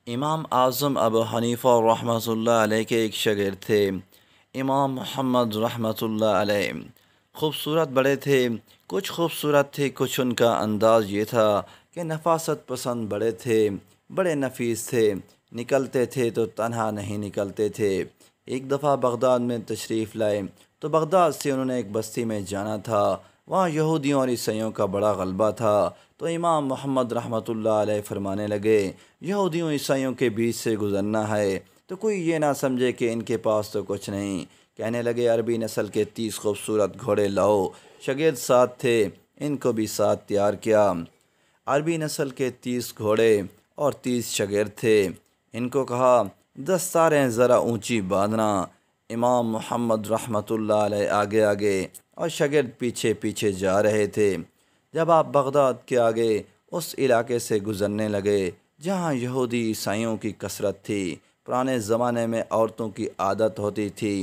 امام اعظم ابو حنیفہ رحمۃ اللہ علیہ کے ایک شاگرد تھے، امام محمد رحمۃ اللہ علیہ۔ خوبصورت بڑے تھے، کچھ خوبصورت تھے، کچھ ان کا انداز یہ تھا کہ نفاست پسند بڑے تھے، بڑے نفیس تھے، نکلتے تھے تو تنہا نہیں نکلتے تھے۔ ایک دفعہ بغداد میں تشریف لائے تو بغداد سے انہوں نے ایک بستی میں جانا تھا، وہاں یہودیوں اور عیسائیوں کا بڑا غلبہ تھا۔ تو امام محمد رحمۃ اللہ علیہ فرمانے لگے، یہودیوں عیسائیوں کے بیچ سے گزرنا ہے تو کوئی یہ نہ سمجھے کہ ان کے پاس تو کچھ نہیں۔ کہنے لگے، عربی نسل کے 30 خوبصورت گھوڑے لاؤ۔ شاگرد ساتھ تھے، ان کو بھی ساتھ تیار کیا۔ عربی نسل کے 30 گھوڑے اور 30 شاگرد تھے۔ ان کو کہا، دستاریں ذرا اونچی باندھنا۔ امام محمد رحمۃ اللہ علیہ آگے آگے اور شاگرد پیچھے پیچھے جا رہے تھے۔ جب آپ بغداد کے آگے اس علاقے سے گزرنے لگے جہاں یہودی عیسائیوں کی کثرت تھی، پرانے زمانے میں عورتوں کی عادت ہوتی تھی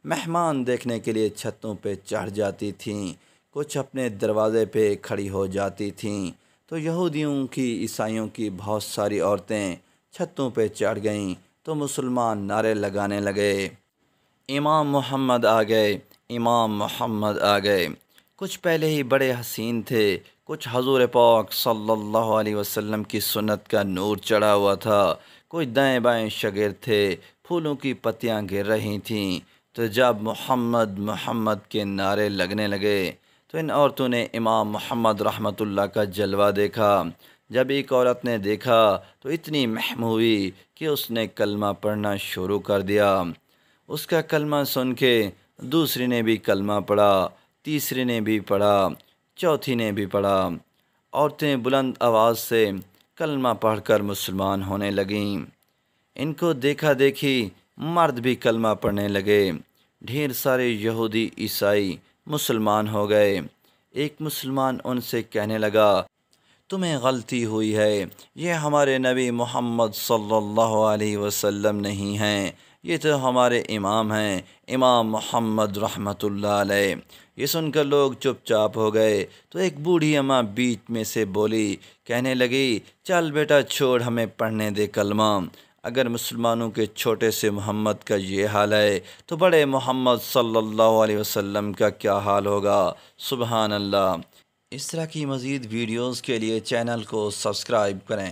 مہمان دیکھنے کے لیے چھتوں پہ چڑھ جاتی تھیں، کچھ اپنے دروازے پہ کھڑی ہو جاتی تھیں، تو یہودیوں کی عیسائیوں کی بہت ساری عورتیں چھتوں پہ چڑھ گئیں تو مسلمان نعرے لگانے لگے، امام محمد آ گئے، امام محمد آ گئے۔ کچھ پہلے ہی بڑے حسین تھے، کچھ حضور پاک صلی اللہ علیہ وسلم کی سنت کا نور چڑھا ہوا تھا، کچھ دائیں بائیں شاگرد تھے، پھولوں کی پتیاں گر رہی تھیں۔ تو جب محمد محمد کے نعرے لگنے لگے تو ان عورتوں نے امام محمد رحمۃ اللہ کا جلوہ دیکھا۔ جب ایک عورت نے دیکھا تو اتنی محم ہوئی کہ اس نے کلمہ پڑھنا شروع کر دیا۔ اس کا کلمہ سن کے دوسری نے بھی کلمہ پڑھا، تیسری نے بھی پڑھا، چوتھی نے بھی پڑھا۔ عورتیں بلند آواز سے کلمہ پڑھ کر مسلمان ہونے لگیں۔ ان کو دیکھا دیکھی مرد بھی کلمہ پڑھنے لگے۔ ڈھیر سارے یہودی عیسائی مسلمان ہو گئے۔ ایک مسلمان ان سے کہنے لگا، تمہیں غلطی ہوئی ہے، یہ ہمارے نبی محمد صلی اللہ علیہ وسلم نہیں ہیں، یہ تو ہمارے امام ہیں، امام محمد رحمۃ اللہ علیہ۔ یہ سن کر لوگ چپ چاپ ہو گئے تو ایک بوڑھی اماں بیچ میں سے بولی، کہنے لگی، چل بیٹا چھوڑ، ہمیں پڑھنے دے کلمہ۔ اگر مسلمانوں کے چھوٹے سے محمد کا یہ حال ہے تو بڑے محمد صلی اللہ علیہ وسلم کا کیا حال ہوگا۔ سبحان اللہ۔ اس طرح کی مزید ویڈیوز کے لیے چینل کو سبسکرائب کریں۔